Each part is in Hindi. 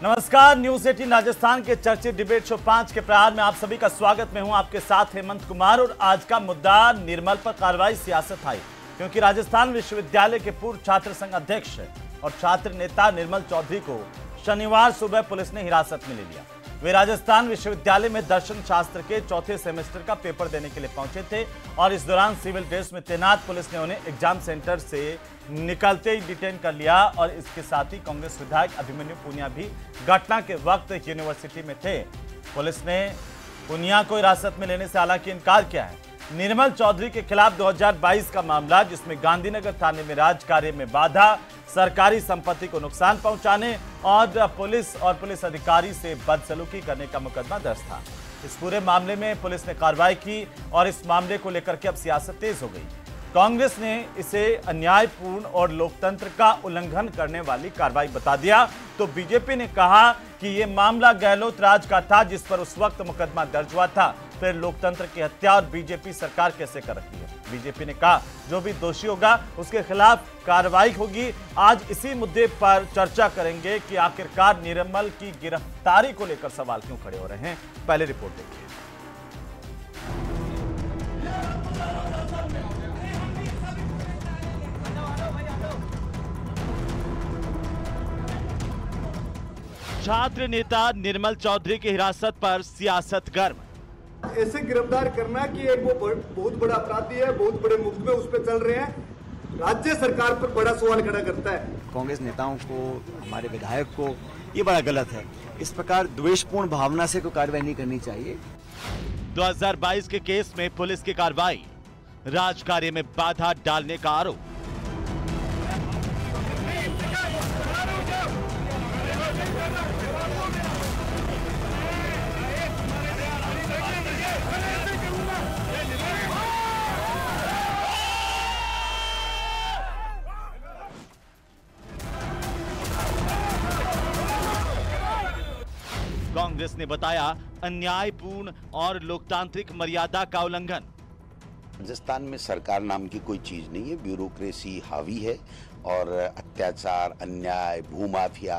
नमस्कार, न्यूज 18 राजस्थान के चर्चित डिबेट शो 5 के प्रहार में आप सभी का स्वागत। मैं हूं आपके साथ हेमंत कुमार और आज का मुद्दा निर्मल पर कार्रवाई सियासत आई, क्योंकि राजस्थान विश्वविद्यालय के पूर्व छात्र संघ अध्यक्ष और छात्र नेता निर्मल चौधरी को शनिवार सुबह पुलिस ने हिरासत में ले लिया। वे राजस्थान विश्वविद्यालय में दर्शन शास्त्र के चौथे सेमेस्टर का पेपर देने के लिए पहुंचे थे और इस दौरान सिविल ड्रेस में तैनात पुलिस ने उन्हें एग्जाम सेंटर से निकलते ही डिटेन कर लिया और इसके साथ ही कांग्रेस विधायक अभिमन्यु पुनिया भी घटना के वक्त यूनिवर्सिटी में थे। पुलिस ने पुनिया को हिरासत में लेने से हालांकि इनकार किया है। निर्मल चौधरी के खिलाफ 2022 का मामला, जिसमें गांधीनगर थाने में राज कार्य में बाधा, सरकारी संपत्ति को नुकसान पहुंचाने और पुलिस अधिकारी से बदसलूकी करने का मुकदमा दर्ज था। इस पूरे मामले में पुलिस ने कार्रवाई की और इस मामले को लेकर के अब सियासत तेज हो गई। कांग्रेस ने इसे अन्यायपूर्ण और लोकतंत्र का उल्लंघन करने वाली कार्रवाई बता दिया, तो बीजेपी ने कहा कि यह मामला गहलोत राज का था, जिस पर उस वक्त मुकदमा दर्ज हुआ था। फिर लोकतंत्र की हत्या और बीजेपी सरकार कैसे कर रही है। बीजेपी ने कहा जो भी दोषी होगा उसके खिलाफ कार्रवाई होगी। आज इसी मुद्दे पर चर्चा करेंगे कि आखिरकार निर्मल की गिरफ्तारी को लेकर सवाल क्यों खड़े हो रहे हैं। पहले रिपोर्ट देखिए। छात्र नेता निर्मल चौधरी की हिरासत पर सियासत गर्म। ऐसे गिरफ्तार करना कि एक वो बहुत बड़ा अपराधी है, बहुत बड़े मुकदमे उस पर चल रहे हैं, राज्य सरकार पर बड़ा सवाल खड़ा करता है। कांग्रेस नेताओं को, हमारे विधायक को ये बड़ा गलत है। इस प्रकार द्वेषपूर्ण भावना से कोई कार्रवाई नहीं करनी चाहिए। 2022 के केस में पुलिस की कार्रवाई, राज कार्य में बाधा डालने का आरोप। कांग्रेस ने बताया अन्यायपूर्ण और लोकतांत्रिक मर्यादा का उल्लंघन। राजस्थान में सरकार नाम की कोई चीज नहीं है, ब्यूरोक्रेसी हावी है और अत्याचार, अन्याय, भूमाफिया,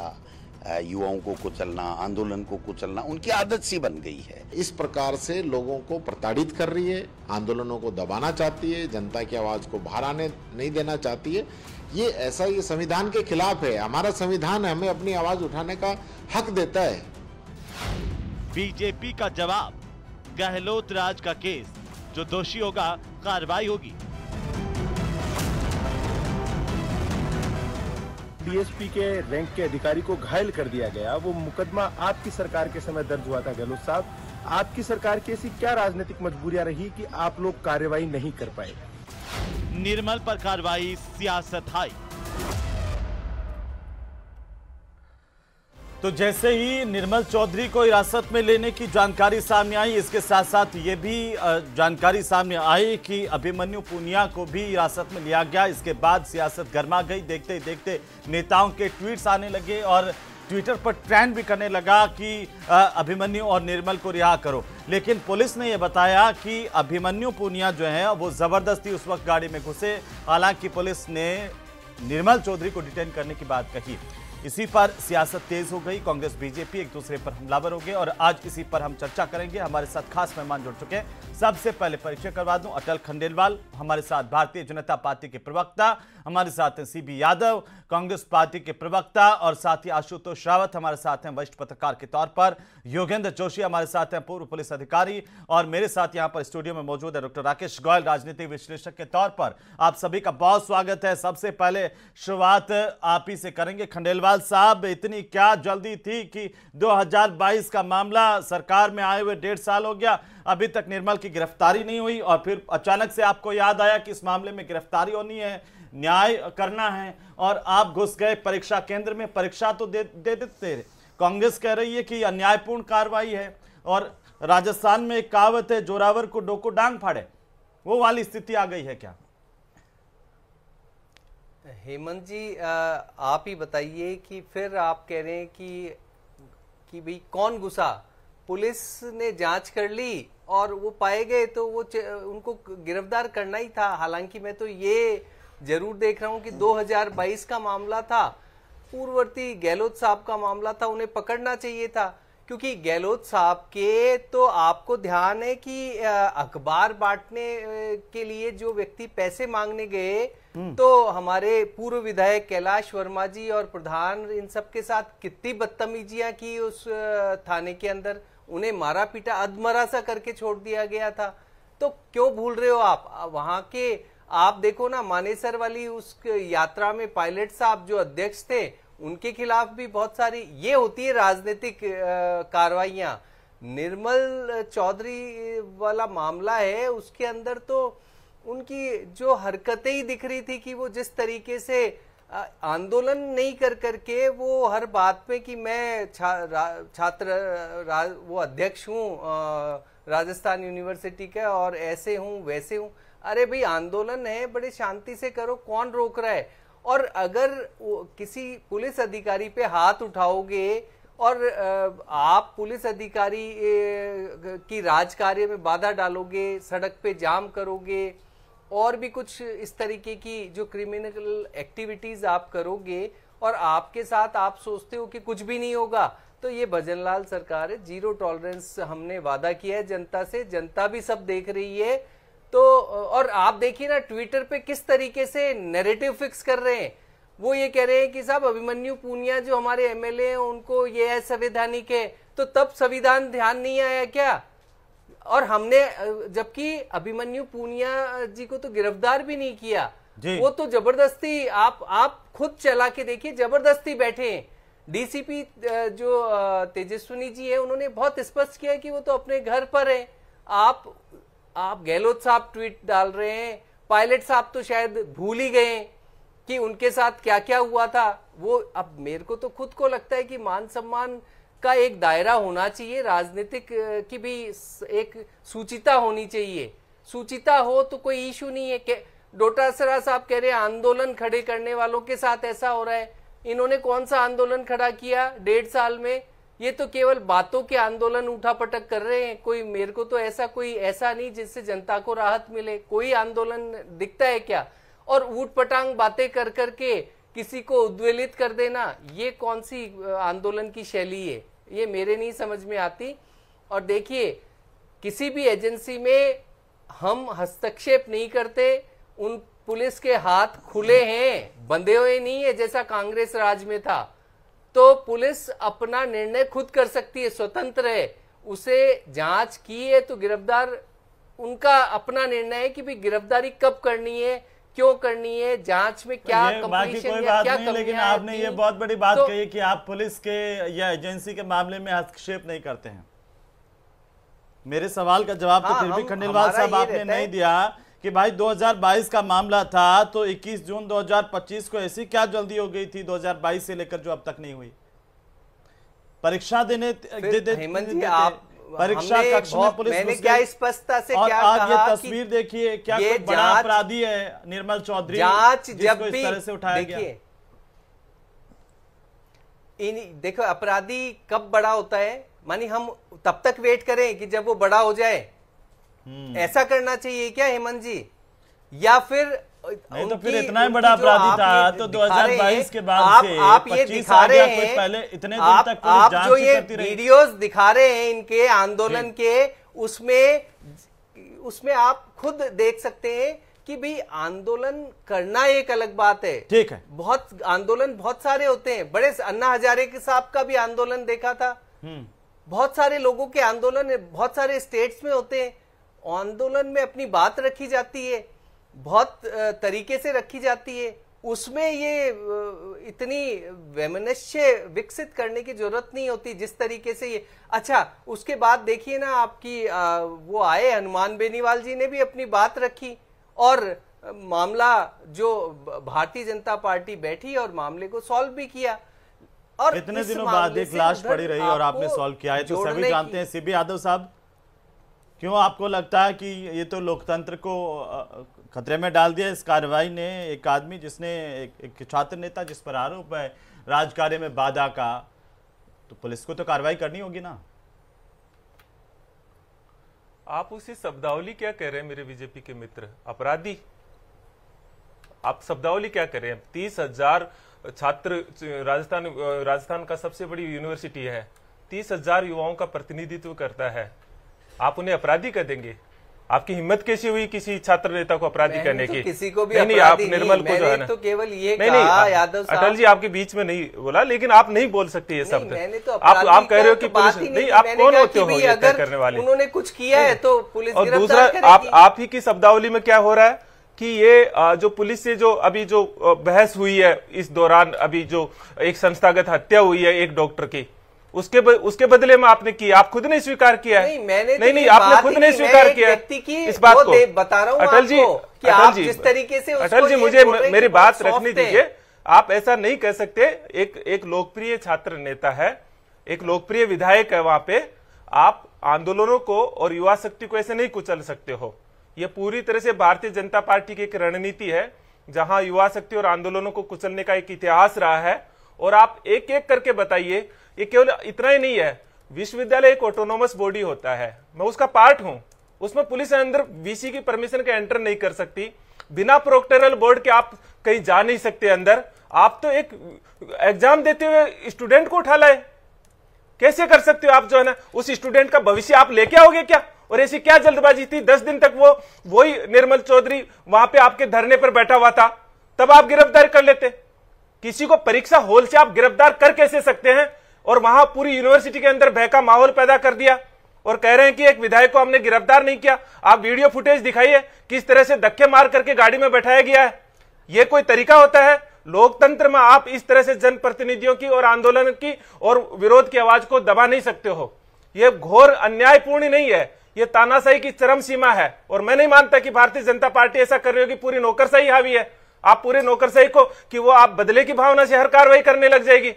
युवाओं को कुचलना, आंदोलन को कुचलना उनकी आदत सी बन गई है। इस प्रकार से लोगों को प्रताड़ित कर रही है, आंदोलनों को दबाना चाहती है, जनता की आवाज को बाहर आने नहीं देना चाहती है। ये संविधान के खिलाफ है। हमारा संविधान हमें अपनी आवाज उठाने का हक देता है। बीजेपी का जवाब, गहलोत राज का केस, जो दोषी होगा कार्रवाई होगी। डीएसपी के रैंक के अधिकारी को घायल कर दिया गया। वो मुकदमा आपकी सरकार के समय दर्ज हुआ था। गहलोत साहब, आपकी सरकार की ऐसी क्या राजनीतिक मजबूरियां रही कि आप लोग कार्रवाई नहीं कर पाए? निर्मल पर कार्रवाई, सियासत हाई। तो जैसे ही निर्मल चौधरी को हिरासत में लेने की जानकारी सामने आई, इसके साथ साथ ये भी जानकारी सामने आई कि अभिमन्यु पुनिया को भी हिरासत में लिया गया। इसके बाद सियासत गर्मा गई। देखते ही देखते नेताओं के ट्वीट्स आने लगे और ट्विटर पर ट्रेंड भी करने लगा कि अभिमन्यु और निर्मल को रिहा करो। लेकिन पुलिस ने यह बताया कि अभिमन्यु पुनिया जो है वो जबरदस्ती उस वक्त गाड़ी में घुसे। हालांकि पुलिस ने निर्मल चौधरी को डिटेन करने की बात कही। इसी पर सियासत तेज हो गई। कांग्रेस बीजेपी एक दूसरे पर हमलावर हो गए और आज इसी पर हम चर्चा करेंगे। हमारे साथ खास मेहमान जुड़ चुके हैं। सबसे पहले परिचय करवा दूं, अटल खंडेलवाल हमारे साथ, भारतीय जनता पार्टी के प्रवक्ता। हमारे साथ हैं सीबी यादव, कांग्रेस पार्टी के प्रवक्ता, और साथ ही आशुतोष रावत हमारे साथ हैं वरिष्ठ पत्रकार के तौर पर। योगेंद्र जोशी हमारे साथ हैं, पूर्व पुलिस अधिकारी, और मेरे साथ यहां पर स्टूडियो में मौजूद है डॉक्टर राकेश गोयल, राजनीतिक विश्लेषक के तौर पर। आप सभी का बहुत स्वागत है। सबसे पहले शुरुआत आप ही से करेंगे। खंडेलवाल साहब, इतनी क्या जल्दी थी कि 2022 का मामला सरकार में आए हुए 1.5 साल हो गया, अभी तक निर्मल की गिरफ्तारी नहीं हुई, और फिर अचानक से आपको याद आया कि इस मामले में गिरफ्तारी होनी है, न्याय करना है, और आप घुस गए परीक्षा केंद्र में। परीक्षा तो दे देते। कांग्रेस कह रही है कि अन्यायपूर्ण कार्रवाई है, और राजस्थान में एक कहावत है, जोरावर को डोको डांग फाड़े, वो वाली स्थिति आ गई है क्या? हेमंत जी, आप ही बताइए कि फिर आप कह रहे हैं कि भाई कौन घुसा? पुलिस ने जांच कर ली और वो पाए गए तो वो उनको गिरफ्तार करना ही था। हालांकि मैं तो ये जरूर देख रहा हूं कि 2022 का मामला था, पूर्ववर्ती गहलोत साहब का मामला था, उन्हें पकड़ना चाहिए था, क्योंकि गहलोत साहब के तो आपको ध्यान है कि अखबार बांटने के लिए जो व्यक्ति पैसे मांगने गए, तो हमारे पूर्व विधायक कैलाश वर्मा जी और प्रधान इन सब के साथ कितनी बदतमीजियां की उस थाने के अंदर, उन्हें मारा पीटा अधमरा सा करके छोड़ दिया गया था। तो क्यों भूल रहे हो आप वहां के? आप देखो ना, मानेसर वाली उस यात्रा में पायलट साहब जो अध्यक्ष थे, उनके खिलाफ भी बहुत सारी ये होती है राजनीतिक कार्रवाइयां। निर्मल चौधरी वाला मामला है, उसके अंदर तो उनकी जो हरकतें ही दिख रही थी कि वो जिस तरीके से आंदोलन नहीं कर करके वो हर बात पे कि मैं वो अध्यक्ष हूँ राजस्थान यूनिवर्सिटी का और ऐसे हूँ वैसे हूँ। अरे भाई, आंदोलन है, बड़े शांति से करो, कौन रोक रहा है? और अगर किसी पुलिस अधिकारी पे हाथ उठाओगे और आप पुलिस अधिकारी की राजकार्य में बाधा डालोगे, सड़क पे जाम करोगे और भी कुछ इस तरीके की जो क्रिमिनल एक्टिविटीज आप करोगे और आपके साथ आप सोचते हो कि कुछ भी नहीं होगा, तो ये भजनलाल सरकार है। 0 टॉलरेंस हमने वादा किया है जनता से, जनता भी सब देख रही है। तो और आप देखिए ना ट्विटर पे किस तरीके से नैरेटिव फिक्स कर रहे हैं। वो ये कह रहे हैं कि साहब अभिमन्यु पूनिया जो हमारे एमएलए हैं उनको ये असंवैधानिक है, तो तब संविधान ध्यान नहीं आया क्या? और हमने जबकि अभिमन्यु पूनिया जी को तो गिरफ्तार भी नहीं किया, वो तो जबरदस्ती आप खुद चला के देखिए, जबरदस्ती बैठे हैं। डीसीपी जो तेजस्विनी जी है, उन्होंने बहुत स्पष्ट किया कि वो तो अपने घर पर है। आप गहलोत साहब ट्वीट डाल रहे हैं, पायलट साहब तो शायद भूल ही गए कि उनके साथ क्या क्या हुआ था। वो अब मेरे को तो खुद को लगता है कि मान सम्मान का एक दायरा होना चाहिए, राजनीतिक की भी एक सूचिता होनी चाहिए। सूचिता हो तो कोई इशू नहीं है। डोटासरा साहब कह रहे हैं आंदोलन खड़े करने वालों के साथ ऐसा हो रहा है। इन्होंने कौन सा आंदोलन खड़ा किया 1.5 साल में? ये तो केवल बातों के आंदोलन उठापटक कर रहे हैं। कोई मेरे को तो ऐसा नहीं जिससे जनता को राहत मिले। कोई आंदोलन दिखता है क्या? और ऊट पटांग बातें कर करके किसी को उद्वेलित कर देना, ये कौन सी आंदोलन की शैली है? ये मेरे नहीं समझ में आती। और देखिए, किसी भी एजेंसी में हम हस्तक्षेप नहीं करते। उन पुलिस के हाथ खुले हैं, बंधे हुए नहीं है जैसा कांग्रेस राज में था। तो पुलिस अपना निर्णय खुद कर सकती है, स्वतंत्र है। उसे जांच की है तो गिरफ्तार उनका अपना निर्णय है कि भी गिरफ्तारी कब करनी है, क्यों करनी है, जांच में क्या कंप्लीशन या क्या कमियां। लेकिन आपने ये बहुत बड़ी बात कही कि आप पुलिस के या एजेंसी के मामले में हस्तक्षेप नहीं करते हैं। मेरे सवाल का जवाब तो फिर भी खंडेलवाल साहब आपने नहीं दिया कि भाई 2022 का मामला था, तो 21 जून 2025 को ऐसी क्या जल्दी हो गई थी 2022 से लेकर जो अब तक नहीं हुई? परीक्षा देने परीक्षा कक्ष में पुलिस मैंने क्या स्पष्टता से और क्या आज कहा? ये तस्वीर देखिए, क्या कोई बड़ा अपराधी है निर्मल चौधरी जांच जब इस तरह से उठाया गया? देखो, अपराधी कब बड़ा होता है? मानी हम तब तक वेट करें कि जब वो बड़ा हो जाए, ऐसा करना चाहिए क्या हेमंत जी? या फिर नहीं तो फिर इतना ही बड़ा अपराधी था तो 2022 के बाद से आप ये दिखा रहे हैं, पहले इतने दिन तक आप जो ये वीडियोस दिखा रहे हैं इनके आंदोलन के, उसमें आप खुद देख सकते हैं कि भाई आंदोलन करना एक अलग बात है। ठीक है, बहुत आंदोलन बहुत सारे होते हैं। बड़े अन्ना हजारे के साहब का भी आंदोलन देखा था। बहुत सारे लोगों के आंदोलन बहुत सारे स्टेट्स में होते हैं। आंदोलन में अपनी बात रखी जाती है, बहुत तरीके से रखी जाती है। उसमें ये इतनी वैमनस्य विकसित करने की जरूरत नहीं होती जिस तरीके से ये। अच्छा, उसके बाद देखिए ना, आपकी वो आए हनुमान बेनीवाल जी ने भी अपनी बात रखी और मामला जो भारतीय जनता पार्टी बैठी और मामले को सॉल्व भी किया। और इतने दिनों बाद एक लाश पड़ी रही और आपने सॉल्व किया है, तो सभी जानते हैं। सीबी यादव साहब, क्यों आपको लगता है कि ये तो लोकतंत्र को खतरे में डाल दिया इस कार्रवाई ने? एक आदमी जिसने एक छात्र नेता जिस पर आरोप है राजकार्य में बाधा का, तो पुलिस को तो कार्रवाई करनी होगी ना? आप उसी शब्दावली क्या कह रहे हैं मेरे बीजेपी के मित्र? अपराधी, आप शब्दावली क्या कह रहे हैं? 30,000 छात्र राजस्थान का सबसे बड़ी यूनिवर्सिटी है, 30,000 युवाओं का प्रतिनिधित्व करता है, आप उन्हें अपराधी कर देंगे? आपकी हिम्मत कैसी हुई किसी छात्र नेता को अपराधी करने की? किसी को भी नहीं, आप निर्मल को जो है ना, तो केवल ये नहीं, यादव साहब, अटल जी आपके बीच में नहीं बोला, लेकिन आप नहीं बोल सकते ये शब्द। तो आप कह रहे हो कि पुलिस नहीं, आप कौन होते हो ये तय करने वाले? उन्होंने कुछ किया है तो पुलिस और गिरफ्तार दूसरा, करेगी। आप ही की शब्दावली में क्या हो रहा है कि ये जो पुलिस से जो अभी जो बहस हुई है इस दौरान, अभी जो एक संस्थागत हत्या हुई है एक डॉक्टर की, उसके बदले में आपने की, आप खुद ने स्वीकार किया है। नहीं, आपने खुद ने स्वीकार किया इस बात को। बता रहा हूं अटल जी, कि आप जिस तरीके से अटल जी मुझे मेरी बात रखने दीजिए। आप ऐसा नहीं कह सकते। एक लोकप्रिय छात्र नेता है, एक लोकप्रिय विधायक है, वहां पे आप आंदोलनों को और युवा शक्ति को ऐसे नहीं कुचल सकते हो। ये पूरी तरह से भारतीय जनता पार्टी की एक रणनीति है, जहां युवा शक्ति और आंदोलनों को कुचलने का एक इतिहास रहा है। और आप एक एक करके बताइए, ये केवल इतना ही नहीं है, विश्वविद्यालय एक ऑटोनोमस बॉडी होता है, मैं उसका पार्ट हूं, उसमें पुलिस अंदर वीसी की परमिशन के एंटर नहीं कर सकती, बिना प्रोक्टोरल बोर्ड के आप कहीं जा नहीं सकते अंदर। आप तो एक एग्जाम देते हुए स्टूडेंट को उठा लाए, कैसे कर सकते हो आप? जो है ना, उस स्टूडेंट का भविष्य आप लेके आओगे क्या? और ऐसी क्या जल्दबाजी थी? 10 दिन तक वही निर्मल चौधरी वहां पे आपके धरने पर बैठा हुआ था, तब आप गिरफ्तार कर लेते। किसी को परीक्षा हॉल से आप गिरफ्तार कर कैसे सकते हैं? और वहां पूरी यूनिवर्सिटी के अंदर भय का माहौल पैदा कर दिया और कह रहे हैं कि एक विधायक को हमने गिरफ्तार नहीं किया। आप वीडियो फुटेज दिखाइए, किस तरह से धक्के मार करके गाड़ी में बैठाया गया है। यह कोई तरीका होता है लोकतंत्र में? आप इस तरह से जनप्रतिनिधियों की और आंदोलन की और विरोध की आवाज को दबा नहीं सकते हो। यह घोर अन्यायपूर्ण नहीं है, यह तानाशाही की चरम सीमा है। और मैं नहीं मानता कि भारतीय जनता पार्टी ऐसा कर रही हो कि पूरी नौकरशाही हावी है। आप पूरे नौकरशाही को कि वो आप बदले की भावना से हर कार्रवाई करने लग जाएगी।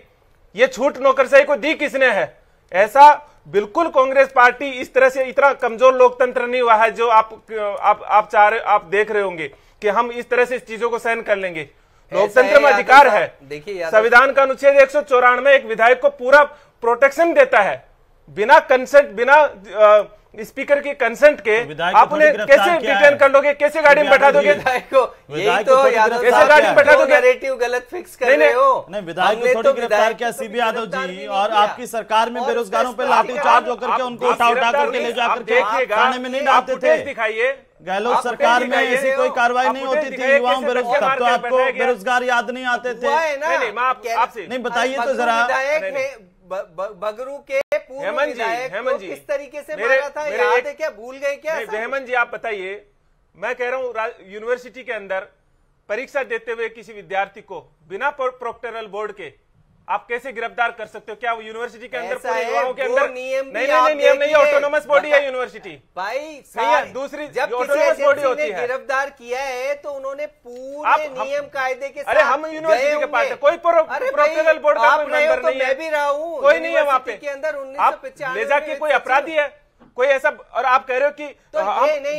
ये छूट नौकरशाही को दी किसने है? ऐसा बिल्कुल कांग्रेस पार्टी इस तरह से इतना कमजोर लोकतंत्र नहीं हुआ है जो आप चाह रहे, आप देख रहे होंगे कि हम इस तरह से इस चीजों को सहन कर लेंगे। लोकतंत्र में अधिकार है। देखिए, संविधान का अनुच्छेद 194 एक विधायक को पूरा प्रोटेक्शन देता है, बिना कंसेंट, बिना स्पीकर की कंसेंट के आप उन्हें कैसे डिटेन कर लोगे? कैसे गाड़ी में बैठा दोगे? यही तो कैसे गाड़ी में बैठा दोगे? नैरेटिव गलत फिक्स कर रहे हो। नहीं, विधायक को थोड़ी गिरफ्तार किया सीबी यादव जी, और आपकी सरकार में बेरोजगारों पे लाठीचार्ज होकर के उनको उठा करके ले जाकर के थाने में नहीं डालते थे। दिखाइए, गहलोत सरकार में ऐसी कोई कार्रवाई नहीं होती थी युवाओं बेरोजगार, तो आपको बेरोजगार याद नहीं आते थे? नहीं, बताइए तो जरा। बगरू के पूर्व विधायक को किस तरीके से मारा था, याद है क्या? भूल गए क्या? हेमंत जी आप बताइए। मैं कह रहा हूँ यूनिवर्सिटी के अंदर परीक्षा देते हुए किसी विद्यार्थी को बिना प्रोक्टोरल बोर्ड के आप कैसे गिरफ्तार कर सकते हो? क्या वो यूनिवर्सिटी के अंदर पूरे युवाओं के अंदर नियम नहीं, ऑटोनोमस बॉडी है यूनिवर्सिटी भाई। नहीं है, दूसरी जब ऑटोनोमस बॉडी होती है। गिरफ्तार किया है तो उन्होंने पूरे नियम कायदे के साथ। अरे हम यूनिवर्सिटी के पास कोई प्रोक्टोरल बोर्ड का मेंबर नहीं है, मैं भी रहा हूँ, कोई नहीं है वहाँ पे के अंदर। आप ले जाके कोई अपराधी है कोई ऐसा, और आप कह रहे हो कि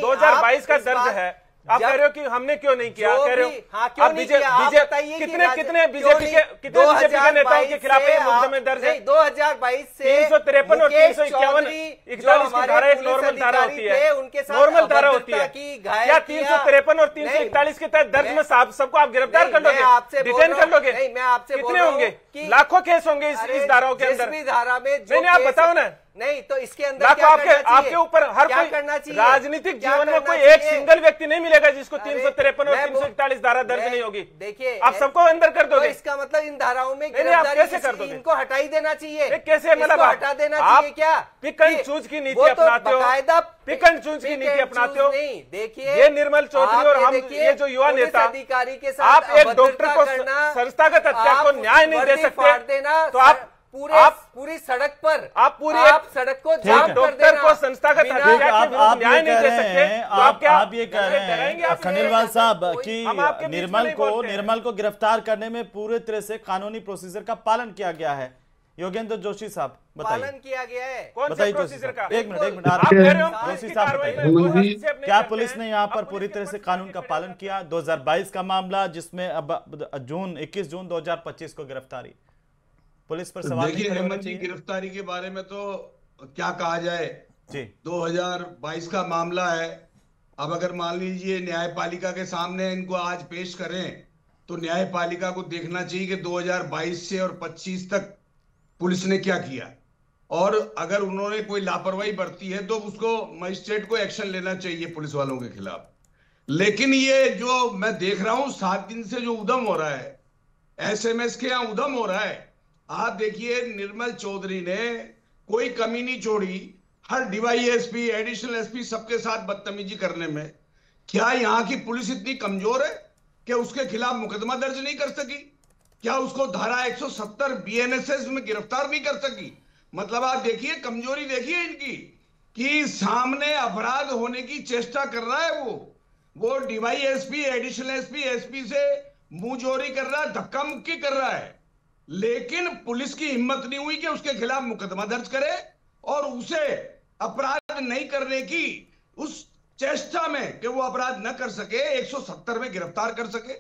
2022 का दर्ज है, आप कह रहे हो कि हमने क्यों नहीं किया? कह रहे हो क्यों नहीं किया? कितने बीजेपी के नेताओं के खिलाफ ये मुकदमे दर्ज है? 2022 से 353 और 351 41 की धारा एक नॉर्मल धारा होती है, नॉर्मल धारा होती है। क्या 353 और 341 के तहत दर्ज में सबको आप गिरफ्तार कर लोगे, डिटेन कर लोगे? मैं आपसे कितने होंगे? लाखों केस होंगे इस धाराओं के अंदर। धारा में नहीं, आप बताओ ना। नहीं तो इसके अंदर क्या आपके ऊपर हर कोई करना चाहिए? राजनीतिक जीवन में कोई एक सिंगल व्यक्ति नहीं मिलेगा जिसको 353 और 341 धारा दर्ज नहीं होगी। देखिए, आप सबको अंदर कर दोगे। इसका मतलब इन धाराओं में कैसे कर दोगे? इनको हटा ही देना चाहिए। कैसे? मतलब हटा देना चाहिए क्या? पिक एंड चूज की नीति अपनाते हो, पिक एंड चूज की नीति अपनाते हो। नहीं, देखिए ये निर्मल चौधरी और हम ये जो युवा नेता अधिकारी के साथ आप एक डॉक्टर को संस्थागत हत्या को न्याय नहीं दे सकते, तो आप पूरी सड़क पर आप सड़क को जाम कर डॉक्टर को संस्थागत हत्या आप न्याय नहीं दे सकते, तो आप ये कह रहे हैं खंडेलवाल साहब कि निर्मल को गिरफ्तार करने में पूरे तरह से कानूनी प्रोसीजर का पालन किया गया है। योगेंद्र जोशी साहब बताइए। पालन किया गया है? कौन से प्रोसीजर का? एक मिनट आप कह रहे हो जोशी साहब बताइए, क्या पुलिस ने यहाँ पर पूरी तरह से कानून का पालन किया? 2022 का मामला जिसमें अब 21 जून 2025 को गिरफ्तारी, पुलिस पर सवाल देखिए हेमंत जी, गिरफ्तारी के बारे में तो क्या कहा जाए जी। 2022 का मामला है। अब अगर मान लीजिए न्यायपालिका के सामने इनको आज पेश करें तो न्यायपालिका को देखना चाहिए कि 2022 से और 25 तक पुलिस ने क्या किया, और अगर उन्होंने कोई लापरवाही बरती है तो उसको मजिस्ट्रेट को एक्शन लेना चाहिए पुलिस वालों के खिलाफ। लेकिन ये जो मैं देख रहा हूं 7 दिन से जो उद्यम हो रहा है, एसएमएस के यहां उद्यम हो रहा है, आप देखिए निर्मल चौधरी ने कोई कमी नहीं छोड़ी, हर डीवाईएसपी, एडिशनल एसपी सबके साथ बदतमीजी करने में। क्या यहां की पुलिस इतनी कमजोर है कि उसके खिलाफ मुकदमा दर्ज नहीं कर सकी? क्या उसको धारा 170 बीएनएसएस में गिरफ्तार नहीं कर सकी? मतलब आप देखिए, कमजोरी देखिए इनकी, कि सामने अपराध होने की चेष्टा कर रहा है वो डीवाईएसपी, एडिशनल एसपी, एसपी से मुंहजोरी कर रहा है, धक्का मुक्की कर रहा है, लेकिन पुलिस की हिम्मत नहीं हुई कि उसके खिलाफ मुकदमा दर्ज करे और उसे अपराध नहीं करने की उस चेष्टा में कि वो अपराध न कर सके 170 में गिरफ्तार कर सके।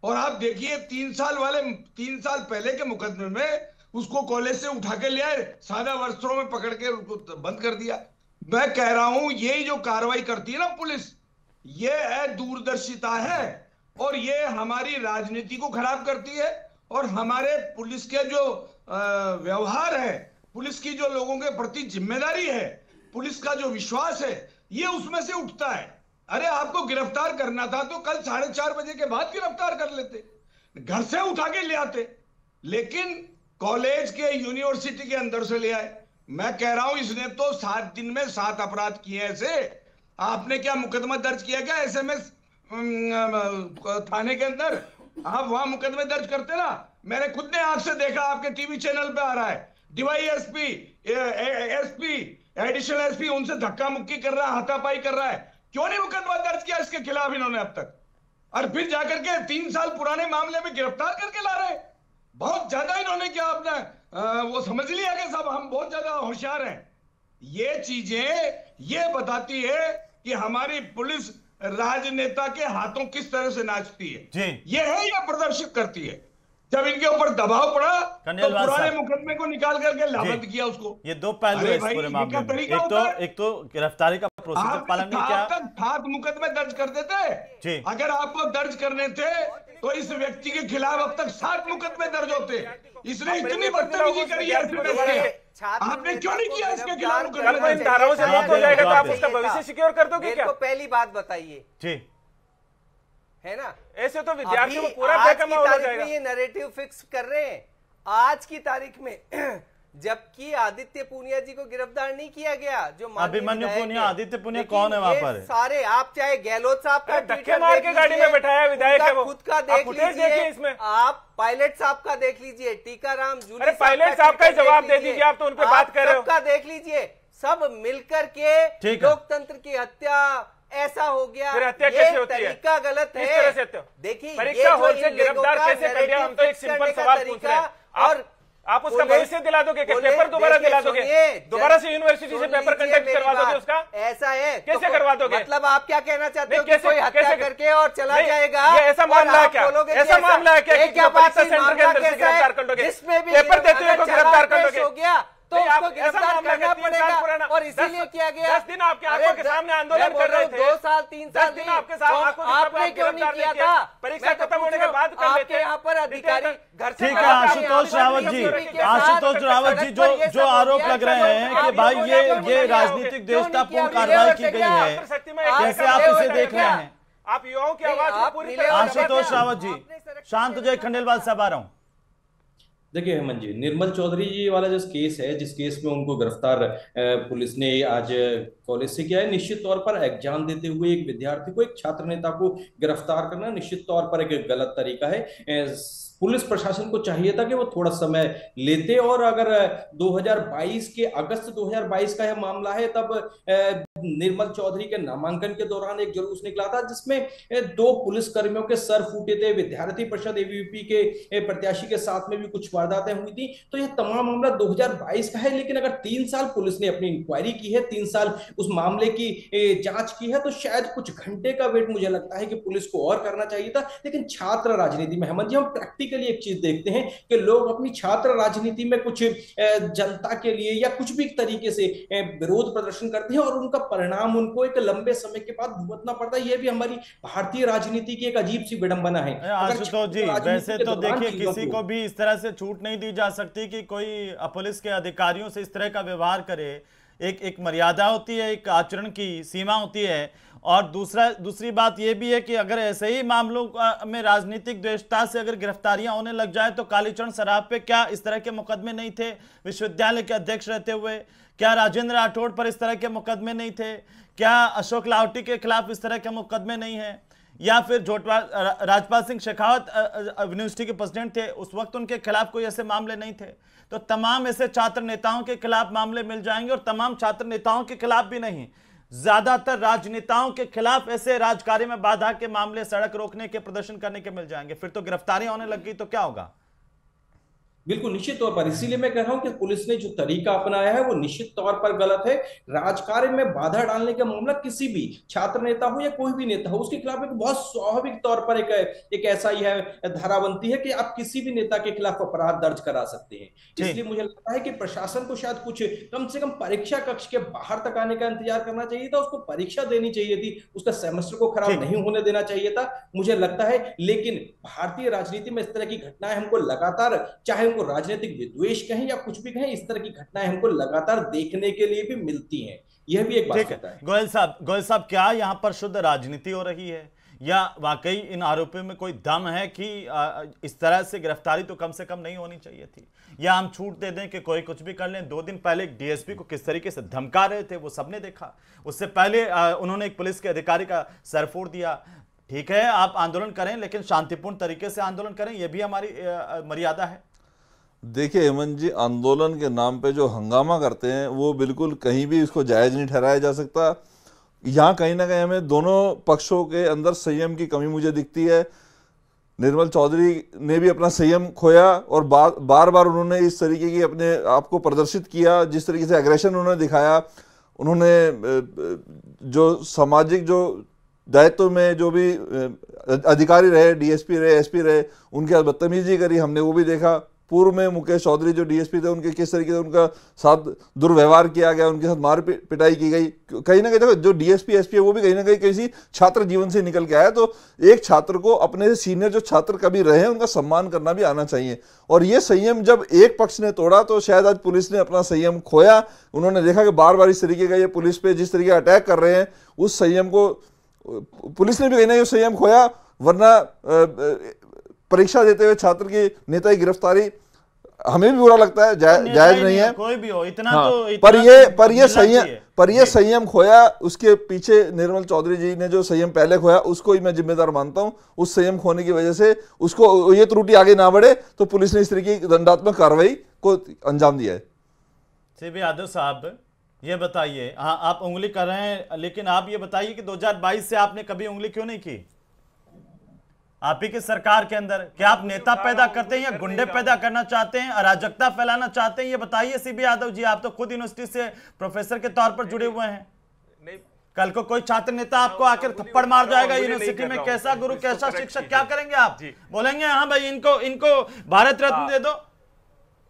और आप देखिए 3 साल पहले के मुकदमे में उसको कॉलेज से उठा के ले आए, सादा वस्त्रों में पकड़ के उसको बंद कर दिया। मैं कह रहा हूं यही जो कार्रवाई करती है ना पुलिस, ये दूरदर्शिता है और ये हमारी राजनीति को खराब करती है, और हमारे पुलिस के जो व्यवहार है, पुलिस की जो लोगों के प्रति जिम्मेदारी है, पुलिस का जो विश्वास है, ये उसमें से उठता है। अरे आपको गिरफ्तार करना था तो कल 4:30 बजे के बाद गिरफ्तार कर लेते, घर से उठा के ले आते, लेकिन कॉलेज के, यूनिवर्सिटी के अंदर से ले आए। मैं कह रहा हूं इसने तो 7 दिन में 7 अपराध किए ऐसे। आपने क्या मुकदमा दर्ज किया क्या एसएमएस थाने के अंदर? आप वहां मुकदमे दर्ज करते ना, मैंने खुद ने आंख से देखा, आपके टीवी चैनल पे आ रहा है, डीवाईएसपी, एसपी, एडिशनल एसपी उनसे धक्का मुक्की कर रहा है, हाथापाई कर रहा है। क्यों नहीं मुकदमा दर्ज किया इसके खिलाफ इन्होंने अब तक? और फिर जाकर के 3 साल पुराने मामले में गिरफ्तार करके ला रहे हैं। बहुत ज्यादा इन्होंने क्या अपना वो समझ लिया कि सब हम बहुत ज्यादा होशियार हैं। ये चीजें ये बताती है कि हमारी पुलिस राजनेता के हाथों किस तरह से नाचती है। ये है, ये प्रदर्शित करती है। जब इनके ऊपर दबाव पड़ा तो पुराने मुकदमे को निकाल करके लाबंद किया उसको। ये दो पहलू है इस पूरे मामले में। एक तो गिरफ्तारी का प्रोसीजर पालन नहीं किया। ठाक मुकदमे दर्ज कर देते, अगर आपको दर्ज करने थे तो इस व्यक्ति के खिलाफ अब तक 7 मुकदमे दर्ज होते। इसने इतनी बदतमीजी करी है, आपने क्यों नहीं किया इसके खिलाफ मुकदमा? इन धाराओं से मुक्त हो जाएगा तो आप उसका भविष्य सिक्योर कर दोगे क्या? पहली बात बताइए जी, है ना, ऐसे तो विद्यार्थियों को पूरा बेकमा हो जाएगा। ये नैरेटिव फिक्स कर रहे हैं आज की तारीख में, जबकि आदित्य पूनिया जी को गिरफ्तार नहीं किया गया। जो अभिमन्यु पूनिया, आदित्य पूनिया कौन है वहां पर? सारे आप चाहे गहलोत साहब का धक्के मार के गाड़ी में बैठाया विधायक है वो, खुद का देख लीजिए, इसमें आप पायलट साहब का देख लीजिए, टीकाराम जूली, अरे पायलट साहब का जवाब दे दीजिए, आप तो उन पे बात कर रहे हो। सबका देख लीजिए, सब मिलकर के लोकतंत्र की हत्या ऐसा हो गया। फिर हत्या कैसे होती है? तरीका गलत है। देखिए परीक्षा हॉल से गिरफ्तार कैसे कर दिया? हम तो एक सिंपल सवाल पूछ रहे हैं, और आप उसका भविष्य दिला दोगे क्या? पेपर दोबारा दिला दोगे? दोबारा से यूनिवर्सिटी से पेपर कंडक्ट करवा दोगे उसका? ऐसा है, कैसे करवा दोगे? मतलब आप क्या कहना चाहते हो कि कोई हत्या करके और चला जाएगा? ये ऐसा मामला है क्या? ऐसा मामला है क्या? क्या परीक्षा सेंटर के अंदर से गिरफ्तार कर दोगे? पेपर देते हुए को गिरफ्तार कर दोगे? हो गया तो उसको गिरफ्तार करना पड़ेगा, और इसीलिए किया गया। 10 दिन आपके आंखों के सामने आंदोलन कर रहे थे, 2 साल 3 साल 10 दिन आपके साथ आपने क्यों नहीं किया था? परीक्षा खत्म होने के बाद कर लेते। यहाँ पर अधिकारी घर से, ठीक है आशुतोष रावत जी, आशुतोष रावत जी, जो आरोप लग रहे हैं कि भाई ये राजनीतिक द्वेषतापूर्ण कार्रवाई की गई है, कैसे आप इसे देख रहे हैं? आप युवाओं की आवाज पूरी तरह। आशुतोष रावत जी, शांत जय खंडेलवाल साहब आ रहा हूँ। देखिए हेमंत जी, निर्मल चौधरी जी वाला जो केस है, जिस केस में उनको गिरफ्तार पुलिस ने आज कॉलेज से किया है, निश्चित तौर पर एग्जाम देते हुए एक विद्यार्थी को, एक छात्र नेता को गिरफ्तार करना निश्चित तौर पर एक गलत तरीका है। पुलिस प्रशासन को चाहिए था कि वो थोड़ा समय लेते, और अगर 2022 के अगस्त 2022 का यह मामला है, तब निर्मल चौधरी के नामांकन के दौरान एक जुलूस निकला था जिसमें 2 पुलिसकर्मियों के सर फूटे थे, विद्यार्थी परिषद एबीवीपी के प्रत्याशी के साथ में भी कुछ वारदातें हुई थी। तो यह तमाम मामला 2022 का है, लेकिन अगर 3 साल पुलिस ने अपनी इंक्वायरी की है, 3 साल उस मामले की जांच की है, तो शायद कुछ घंटे का वेट मुझे लगता है कि पुलिस को और करना चाहिए था। लेकिन छात्र राजनीति में हेमंत जी, हम प्रैक्टिकली एक चीज देखते हैं कि लोग अपनी छात्र राजनीति में कुछ जनता के लिए या कुछ भी तरीके से विरोध प्रदर्शन करते हैं और उनका परिणाम उनको एक लंबे समय के बाद भुगतना पड़ता है। यह भी हमारी भारतीय राजनीति की एक अजीब सी विडंबना है। आशुतोष जी, वैसे तो देखिए किसी को भी इस तरह से छूट नहीं दी जा सकती कि कोई पुलिस के अधिकारियों से इस तरह का व्यवहार करे। एक मर्यादा होती है, एक आचरण की सीमा होती है। और दूसरी बात यह भी है कि अगर ऐसे ही मामलों में राजनीतिक द्वेषता से अगर गिरफ्तारियां होने लग जाए तो कालीचरण सराफ पे क्या इस तरह के मुकदमे नहीं थे? विश्वविद्यालय के अध्यक्ष रहते हुए क्या राजेंद्र राठौड़ पर इस तरह के मुकदमे नहीं थे? क्या अशोक लाहोटी के खिलाफ इस तरह के मुकदमे नहीं है? या फिर राजपाल सिंह शेखावत यूनिवर्सिटी के प्रेसिडेंट थे, उस वक्त उनके खिलाफ कोई ऐसे मामले नहीं थे? तो तमाम ऐसे छात्र नेताओं के खिलाफ मामले मिल जाएंगे। और तमाम छात्र नेताओं के खिलाफ भी नहीं, ज्यादातर राजनेताओं के खिलाफ ऐसे राजकार्य में बाधा के मामले, सड़क रोकने के, प्रदर्शन करने के मिल जाएंगे। फिर तो गिरफ्तारियां होने लग गई तो क्या होगा? बिल्कुल निश्चित तौर पर, इसीलिए मैं कह रहा हूं कि पुलिस ने जो तरीका अपनाया है वो निश्चित तौर पर गलत है। राजकार्य में बाधा डालने का मामला किसी भी छात्र नेता हो या कोई भी नेता हो, उसके खिलाफ एक बहुत स्वाभाविक तौर पर एक ऐसा ही है धारा बनती है कि आप किसी भी नेता के खिलाफ अपराध दर्ज करा सकते हैं। इसलिए मुझे लगता है कि प्रशासन को शायद कुछ कम से कम परीक्षा कक्ष के बाहर तक आने का इंतजार करना चाहिए था, उसको परीक्षा देनी चाहिए थी, उसका सेमेस्टर को खराब नहीं होने देना चाहिए था, मुझे लगता है। लेकिन भारतीय राजनीति में इस तरह की घटनाएं हमको लगातार, चाहे को राजनीतिक विद्वेष कहें या कुछ भी कहें, इस तरह की घटनाएं हमको लगातार देखने के लिए भी मिलती हैं। यह भी एक बात होता है। गोयल साहब, क्या यहां पर शुद्ध राजनीति हो रही है या वाकई इन आरोपियों में कोई दम है कि इस तरह से गिरफ्तारी तो कम से कम नहीं होनी चाहिए थी? या हम छूट दे दें कि कोई कुछ भी कर लें? 2 दिन पहले एक डीएसपी को किस तरीके से धमका रहे थे वो सबने देखा। उससे पहले उन्होंने एक पुलिस के अधिकारी का सर फोड़ दिया। ठीक है, आप आंदोलन करें लेकिन शांतिपूर्ण तरीके से आंदोलन करें, यह भी हमारी मर्यादा है। देखिए हेमंत जी, आंदोलन के नाम पे जो हंगामा करते हैं वो बिल्कुल कहीं भी इसको जायज़ नहीं ठहराया जा सकता। यहाँ कहीं ना कहीं हमें दोनों पक्षों के अंदर संयम की कमी मुझे दिखती है। निर्मल चौधरी ने भी अपना संयम खोया और बार बार उन्होंने इस तरीके की अपने आप को प्रदर्शित किया, जिस तरीके से एग्रेशन उन्होंने दिखाया। उन्होंने जो सामाजिक जो दायित्व में जो भी अधिकारी रहे, डीएसपी रहे, एसपी रहे, उनके साथ बदतमीजी करी, हमने वो भी देखा। पूर्व में मुकेश चौधरी जो डीएसपी थे, उनके किस तरीके से उनका साथ दुर्व्यवहार किया गया, उनके साथ मार पिटाई की गई। कहीं ना कहीं देखो, जो डीएसपी एसपी है वो भी कहीं ना कहीं किसी छात्र जीवन से निकल के आया। तो एक छात्र को अपने से सीनियर जो छात्र कभी रहे हैं उनका सम्मान करना भी आना चाहिए। और ये संयम जब एक पक्ष ने तोड़ा तो शायद आज पुलिस ने अपना संयम खोया। उन्होंने देखा कि बार बार इस तरीके का ये पुलिस पे जिस तरीके अटैक कर रहे हैं, उस संयम को पुलिस ने भी कहीं ना कहीं संयम खोया। वरना परीक्षा देते हुए छात्र की नेता की गिरफ्तारी हमें भी बुरा लगता है, जायज नहीं है। कोई भी हो, इतना हाँ, तो पर ये संयम खोया। उसके पीछे निर्मल चौधरी जी ने जो संयम पहले खोया उसको ही मैं जिम्मेदार मानता हूं। उस संयम खोने की वजह से उसको ये त्रुटि आगे ना बढ़े, तो पुलिस ने इस तरीके की दंडात्मक कार्रवाई को अंजाम दिया है। सीबी यादव साहब, ये बताइए, हाँ आप उंगली कर रहे हैं, लेकिन आप ये बताइए कि 2022 से आपने कभी उंगली क्यों नहीं की? आप ही की सरकार के अंदर क्या आप नेता पैदा करते हैं या गुंडे पैदा करना चाहते हैं, अराजकता फैलाना चाहते हैं? ये बताइए सीबी यादव जी, आप तो खुद यूनिवर्सिटी से प्रोफेसर के तौर पर जुड़े हुए हैं। कल को कोई छात्र नेता आपको आकर थप्पड़ मार जाएगा यूनिवर्सिटी में, कैसा गुरु कैसा शिक्षक, क्या करेंगे आप? बोलेंगे हाँ भाई इनको भारत रत्न दे दो,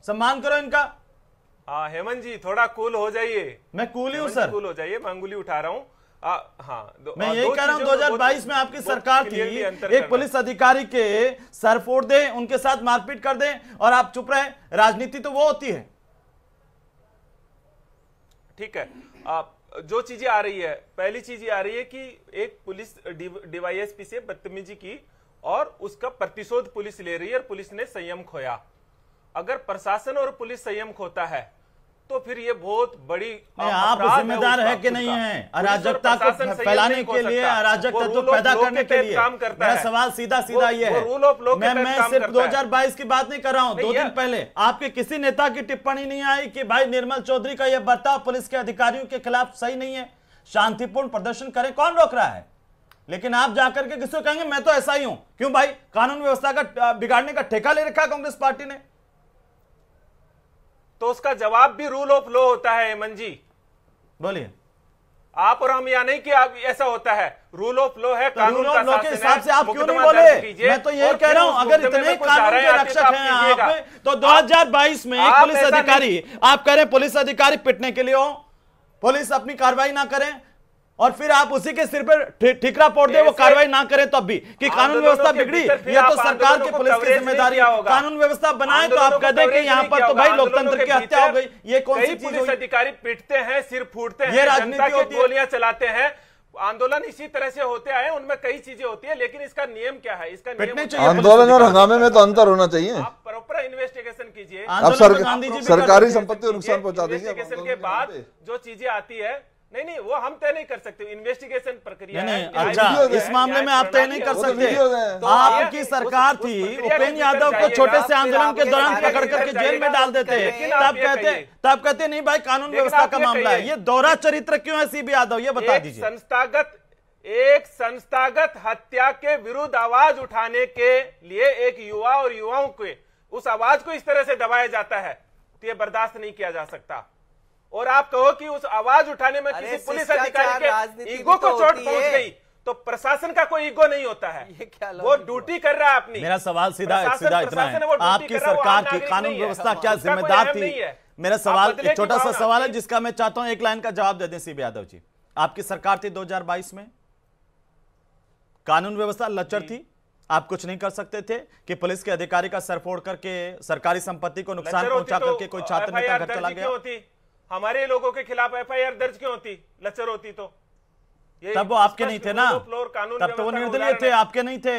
सम्मान करो इनका। हेमंत जी थोड़ा कूल हो जाइए। मैं कूल ही हूँ सर, कूल हो जाइए, मैं अंगुली उठा रहा हूँ। मैं यही कह रहा हूं, 2022 में आपकी सरकार थी, एक पुलिस अधिकारी के सर फोड़ दें, उनके साथ मारपीट कर दें और आप चुप रहे। राजनीति तो वो होती है। ठीक है, जो चीजें आ रही है, पहली चीज ये आ रही है कि एक पुलिस डीवाईएसपी से बदतमीजी की और उसका प्रतिशोध पुलिस ले रही है और पुलिस ने संयम खोया। अगर प्रशासन और पुलिस संयम खोता है तो फिर ये बहुत बड़ी आप जिम्मेदार है कि नहीं है अराजकता को फैलाने के लिए, अराजक तत्व पैदा करने के लिए? मेरा सवाल सीधा ये है। मैं सिर्फ 2022 की बात नहीं कर रहा हूं, 2 दिन पहले आपके किसी नेता की टिप्पणी नहीं आई कि भाई निर्मल चौधरी का यह बर्ताव पुलिस के अधिकारियों के खिलाफ सही नहीं है, शांतिपूर्ण प्रदर्शन करें, कौन रोक रहा है? लेकिन आप जाकर के किसी को कहेंगे मैं तो ऐसा ही हूं। क्यों भाई? कानून व्यवस्था का बिगाड़ने का ठेका ले रखा है कांग्रेस पार्टी ने। तो उसका जवाब भी रूल ऑफ लॉ होता है। हेमंत जी बोलिए। आप और हम यहाँ नहीं कि आप ऐसा होता है, रूल ऑफ लॉ है, कानून का के हिसाब से आप क्यों नहीं बोले? मैं तो ये कह रहा हूं, अगर इतने कानून के रक्षक हैं आप, तो 2022 में एक पुलिस अधिकारी, आप कह रहे हैं पुलिस अधिकारी पिटने के लिए हो, पुलिस अपनी कार्रवाई ना करें, और फिर आप उसी के सिर पर ठिकरा पोड़ दे, वो कार्रवाई ना करें तब भी कि कानून व्यवस्था बिगड़ी, ये तो सरकार की पुलिस की जिम्मेदारी है। कानून व्यवस्था बनाए तो आप कह दें कि यहाँ पर तो भाई लोकतंत्र की हत्या हो गई। ये कौन सी पुलिस अधिकारी पिटते हैं, सिर फूटते हैं, ये राजनीति होती है, गोलियां चलाते हैं, आंदोलन इसी तरह से होते आए, उनमें कई चीजें होती है, लेकिन इसका नियम क्या है? इसका नियम आंदोलन और हंगामे में तो अंतर होना चाहिए। आप प्रॉपर इन्वेस्टिगेशन कीजिए, आप सरकारी संपत्ति को नुकसान पहुंचा देंगे। इन्वेस्टिगेशन के बाद जो चीजें आती है, नहीं वो हम तय नहीं कर सकते, इन्वेस्टिगेशन प्रक्रिया नहीं, अच्छा इस मामले में आप तय नहीं कर सकते। तो आपकी सरकार थी, उपेंद्र यादव को छोटे से आंदोलन के दौरान पकड़ करके जेल में डाल देते, तब कहते नहीं भाई कानून व्यवस्था का मामला है। ये दोहरा चरित्र क्यों है सीबी यादव, ये बता दीजिए। एक संस्थागत हत्या के विरुद्ध आवाज उठाने के लिए एक युवा और युवाओं के उस आवाज को इस तरह से दबाया जाता है, तो ये बर्दाश्त नहीं किया जा सकता। और आप कहो कि उस आवाज उठाने में किसी पुलिस अधिकारी के ईगो को चोट पहुंच गई, तो प्रशासन का कोई ईगो नहीं होता है, वो ड्यूटी कर रहा है अपनी। मेरा सवाल सीधा इतना है, आपकी सरकार की कानून व्यवस्था क्या जिम्मेदार थी? मेरा सवाल एक छोटा सा सवाल है जिसका मैं चाहता हूं एक लाइन का जवाब दे दें सीबी यादव जी। आपकी सरकार थी 2022 में, कानून व्यवस्था लचर थी, आप कुछ नहीं कर सकते थे कि पुलिस के अधिकारी का सर फोड़ करके सरकारी संपत्ति को नुकसान पहुंचा करके कोई छात्र नेता घर चला गया? हमारे लोगों के खिलाफ एफआईआर दर्ज क्यों होती? लचर होती तो तब वो आपके नहीं थे ना, तब तो वो निर्दलीय थे, आपके नहीं थे।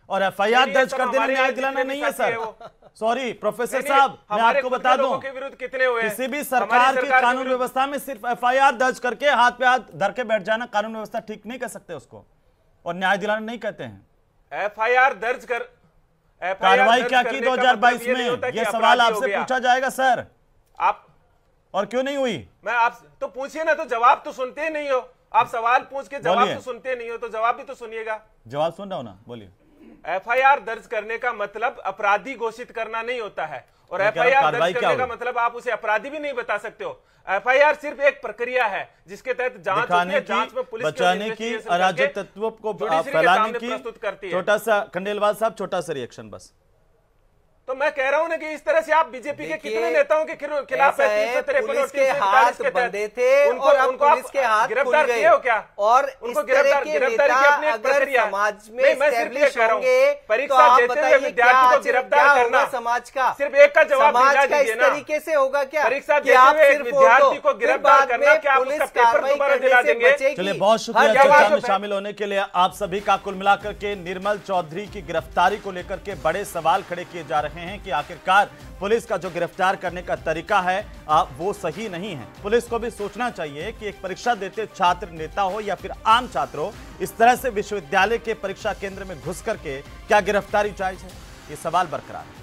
और एफआईआर दर्ज कर देना न्याय दिलाना नहीं है सर। सॉरी प्रोफेसर साहब, मैं आपको बता दूं, कितने हुए किसी भी सरकार की कानून व्यवस्था में सिर्फ एफआईआर दर्ज करके हाथ पे हाथ धर के बैठ जाना कानून व्यवस्था ठीक नहीं कर सकते उसको, और न्याय दिलाना नहीं कहते हैं। एफआईआर दर्ज कर कार्रवाई क्या की 2022 में, यह सवाल आपसे पूछा जाएगा सर। आप और क्यों नहीं हुई? मैं आप तो पूछिए ना, तो जवाब तो सुनते ही नहीं हो। आप सवाल पूछ के जवाब तो सुनते नहीं हो, तो जवाब भी तो सुनिएगा। जवाब सुन रहा हूं ना, बोलिए। एफआईआर दर्ज करने का मतलब अपराधी घोषित करना नहीं होता है, और एफआईआर दर्ज करने का मतलब आप उसे अपराधी भी नहीं बता सकते हो। एफआईआर सिर्फ एक प्रक्रिया है जिसके तहत जांच होती है, जांच में पुलिस बचाने की अराजक तत्वों को फैलाने की प्रस्तुत करती है। छोटा सा खंडेलवाल साहब, छोटा सा रिएक्शन बस। तो मैं कह रहा हूं ना कि इस तरह से आप बीजेपी के कितने नेताओं के खिलाफ पुलिस के हाथ बंधे थे और अब पुलिस के हाथ गिरफ्तार किए हो क्या? और उनको गिरफ्तारी की अपनी अगर समाज में एस्टैब्लिश होंगे, परीक्षा देते हुए विद्यार्थी को गिरफ्तार करना समाज का सिर्फ एक का जवाब इस तरीके से होगा क्या? परीक्षा देते हुए विद्यार्थी को गिरफ्तार करना, क्या आप उसका पेपर दोबारा दिला देंगे? चलिए, बहुत शुक्रिया चर्चा में शामिल होने के लिए आप सभी का। कुल मिलाकर के निर्मल चौधरी की गिरफ्तारी को लेकर के बड़े सवाल खड़े किए जा रहे हैं कि आखिरकार पुलिस का जो गिरफ्तार करने का तरीका है वो सही नहीं है। पुलिस को भी सोचना चाहिए कि एक परीक्षा देते छात्र नेता हो या फिर आम छात्र हो, इस तरह से विश्वविद्यालय के परीक्षा केंद्र में घुस करके क्या गिरफ्तारी जायज है? ये सवाल बरकरार है।